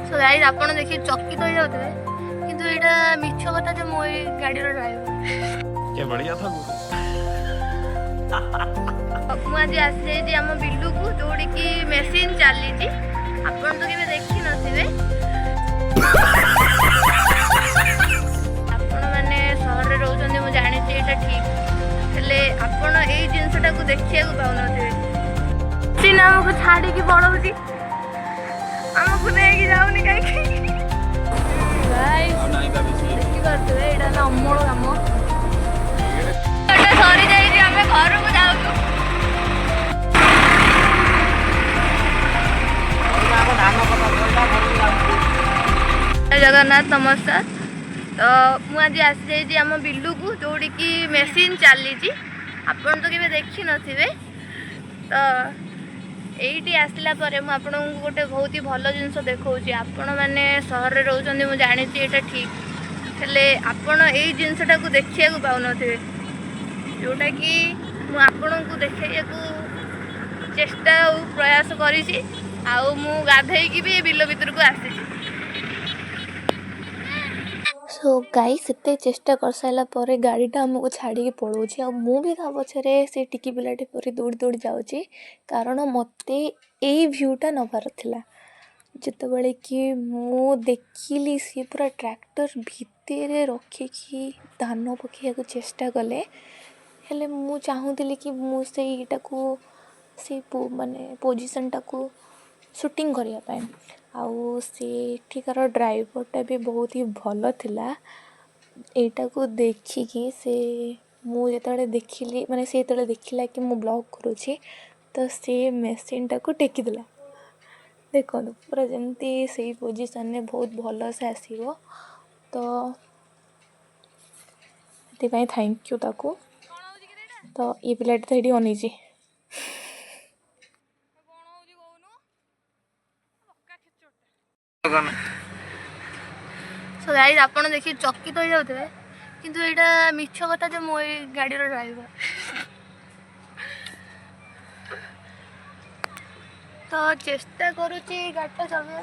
So guys आपण देखि चकित हो जाउतबे किंतु एटा मिछ कथा जे मोय गाड़ी रो ड्राइवर क्या बढ़िया था वो। मु आज आसी जाई जे हम बिल्लू को जोड़ी की मशीन चली छी आपण तो केबे देखि नथिबे आपण माने शहर रे रहउछन मु जानि छी एटा ठीक हेले आपण एई जिंसटा को देखिया को पाउ नथिबे सी नाम को छाड़ी की बड़ौती हमको लेके जाऊनी कहीं गाइस देखि करते एटा ना अमोल काम एटा सरी जाई जे हमें घर को जाऊ जगन्नाथ नमस्कार तो मु आज आसी जाई जे हम बिल्लू को जोड़ी की मशीन चली छी आपण तो केबे देखि नथिबे तो एइटी आसला परे मु आपन को गोटे बहुत ही भल जिंस देखौची आपण माने शहर रे रहउछन मु जानि छी एटा ठीक हेले आपण एई जिंसटा को देखिया को पाउ नथिबे जोटा कि मु आपण को देखैया को चेष्टा और प्रयास करी छी आउ मु गाधै की भी बिल भीतर को आसी छी सो गाइस एते चेष्टा कर साइला परे गाड़ीटा हमको छाड़ी के पळौची आ मु भी ता पछरे से टिकी पिलाटे परे दौड़ी दौड़ी जाउची कारण मते एई व्यूटा नबार थिला जितेबाला कि मु देखिली सी पूरा ट्रैक्टर भितर रखिकी धान पकेया को चेष्टा कले हेले मु चाहूली कि मु सेटा को से माने पोजीशनटा को शूटिंग करिया पाए आउ सेठिकार ड्राइवरटा भी बहुत ही भल थिला एटा को देखिकी से मु जेतबेले देखिली माने से जेतबेले देखिला कि मु ब्लॉग करूची तो से मशीनटा को टेकी देला देखो पूरा जमती से पोजीशन में बहुत भल से आसीबो तो सेपाई थैंक यू ताको तो ये पिलाटी तो एटी अनेची सो गाइस आपण देखि चकित हो जाउतबे किंतु एटा मिछ कथा जे मोय गाड़ी रो ड्राइवर तो चेष्टा करूची गाड़ी चलवा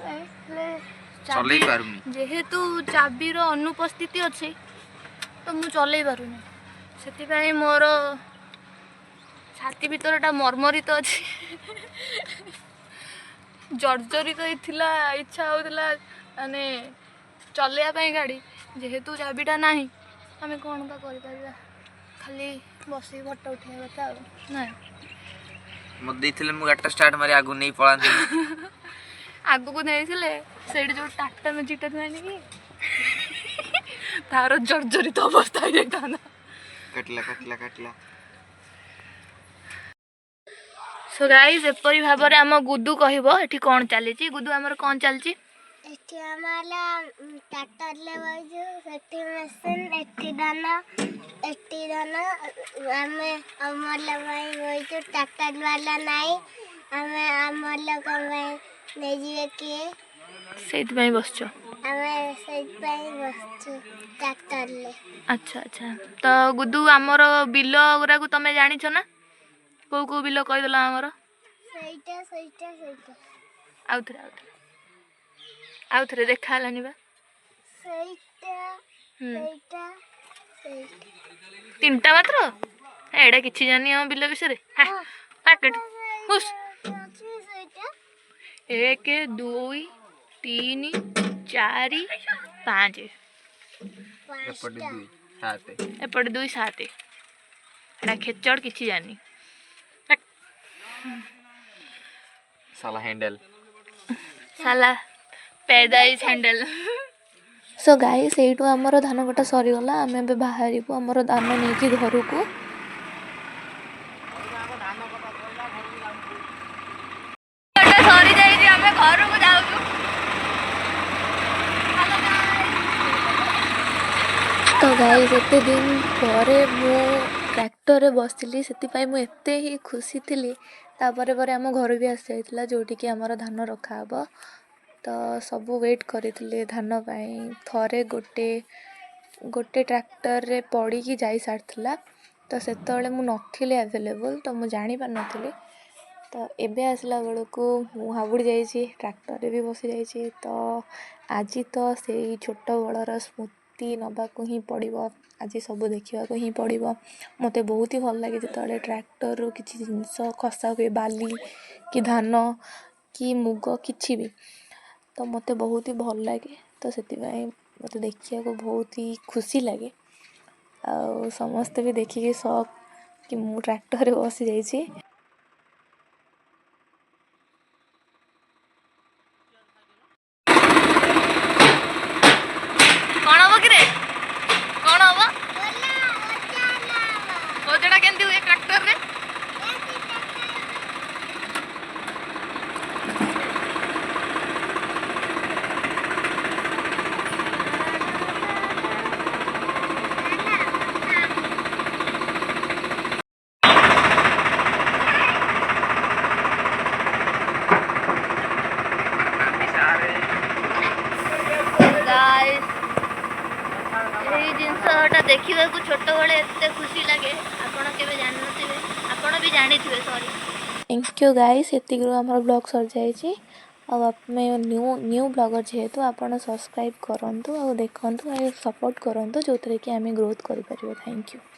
चलई पारुनी जेहेतु चाबी रो अनुपस्थिति अछि तो मु चलई पारुनी सेति पई मोर छाती भीतरटा मरमरित अछि जर्जरित थिला इच्छा होतला माने चलैया पाई गाड़ी जेहेतु चाबीटा नाही आमे कोन बा करि परिबा खाली बसी फोटो उठेया कथा ना मत देथिले मु गाटा स्टार्ट मारी आगु नै पळांती आगु को नेथिले सेडी जो टाटा मैजिकटा थानी कि तारो जर्जरित अवस्था हे ताना कटला सो गाइस एपरी भाबरे हम गुड्डू कहबो एठी कोन चली छी गुड्डू हमर कोन चल छी एठी हमारा ट्रैक्टर ले बाजू सेठी मशीन एठी दाना हमें अमल भाई बाजू ट्रैक्टर वाला नहीं हमें अमल को भाई ले जीवे के सेत भाई बसचो हमें सेठ भाई बसचो ट्रैक्टर ले अच्छा अच्छा तो गुड्डू हमर बिलो गुरा को तमे जानि छ ना को बिलो कहि देला हमर सहीटा आउ थरे देखा हलानी बा सहीटा तीनटा मात्र एडा किछि जानी हम बिलो विषय रे पैकेट हुस 1 2 3 4 5 एपटे 2 7 एडा खेचड़ किछि जानी साला हैंडल साला पैदाइश हैंडल सो गाइस एइटो हमर धान कटा सरी गला आमे बे बाहरिबो हमर धान नेकी घर को सरी जाई जे हमें घर को जाऊ तो गाइस एते दिन परे मु ट्रैक्टर रे बसली सेति पई मु एते ही खुशी थिली तापरे परे हम घर भी आसी जाइतला जोटी कि हमर धान रखा हबो तो सब वेट करथिले धान पाई थरे गोटे ट्रैक्टर रे पड़ी की जाई सारथला तो सेतबेले मु नथिले अवेलेबल तो मु जानि पार नथिले ତ ଏବେ ଆସିଲା ବେଳକୁ ମୁଁ ହାବୁଡ଼ି ଯାଇଛି, ଟ୍ରାକ୍ଟରରେ ବି ବସି ଯାଇଛି। ତ ଆଜି ତ ସେଇ ଛୋଟବେଳର ସ୍ମୃତି ନେବାକୁ ହିଁ ପଡ଼ିବ, ଆଜି ସବୁ ଦେଖିବାକୁ ହିଁ ପଡ଼ିବ। ମୋତେ ବହୁତ ହି ଭଲ ଲାଗେ ଯେତେବେଳେ ଟ୍ରାକ୍ଟରରୁ କିଛି ଜିନିଷ ଖସା ହୁଏ, ବାଲି କି ଧାନ କି ମୁଗ କିଛି ବି, ତ ମୋତେ ବହୁତ ହି ଭଲ ଲାଗେ। ତ ସେଥିପାଇଁ ମୋତେ ଦେଖିବାକୁ ବହୁତ ହି ଖୁସି ଲାଗେ। ଆଉ ସମସ୍ତେ ବି ଦେଖିକି ସକ୍ କି ମୁଁ ଟ୍ରାକ୍ଟରରେ ବସିଯାଇଛି। କ'ଣ ହବ କିରେ, କ'ଣ ହବ? ଓଜଡ଼ା କେମିତି ହୁଏ ଟ୍ରାକ୍ଟରରେ? ଏଇ ଜିନିଷଟା ଦେଖିବାକୁ ଛୋଟବେଳେ ଏତେ ଖୁସି ଲାଗେ, ଆପଣ କେବେ ଜାଣିନଥିବେ, ଆପଣ ବି ଜାଣିଥିବେ। ସରି, ଥ୍ୟାଙ୍କ ୟୁ ଗାଇସ୍, ଏତିକିରୁ ଆମର ବ୍ଲଗ୍ ସରିଯାଇଛି। ଆଉ ଆମେ ନ୍ୟୁ ବ୍ଲଗର୍ ଯେହେତୁ ଆପଣ ସବସ୍କ୍ରାଇବ୍ କରନ୍ତୁ ଆଉ ଦେଖନ୍ତୁ ଆଉ ସପୋର୍ଟ କରନ୍ତୁ, ଯେଉଁଥିରେ କି ଆମେ ଗ୍ରୋଥ୍ କରିପାରିବୁ। Thank you.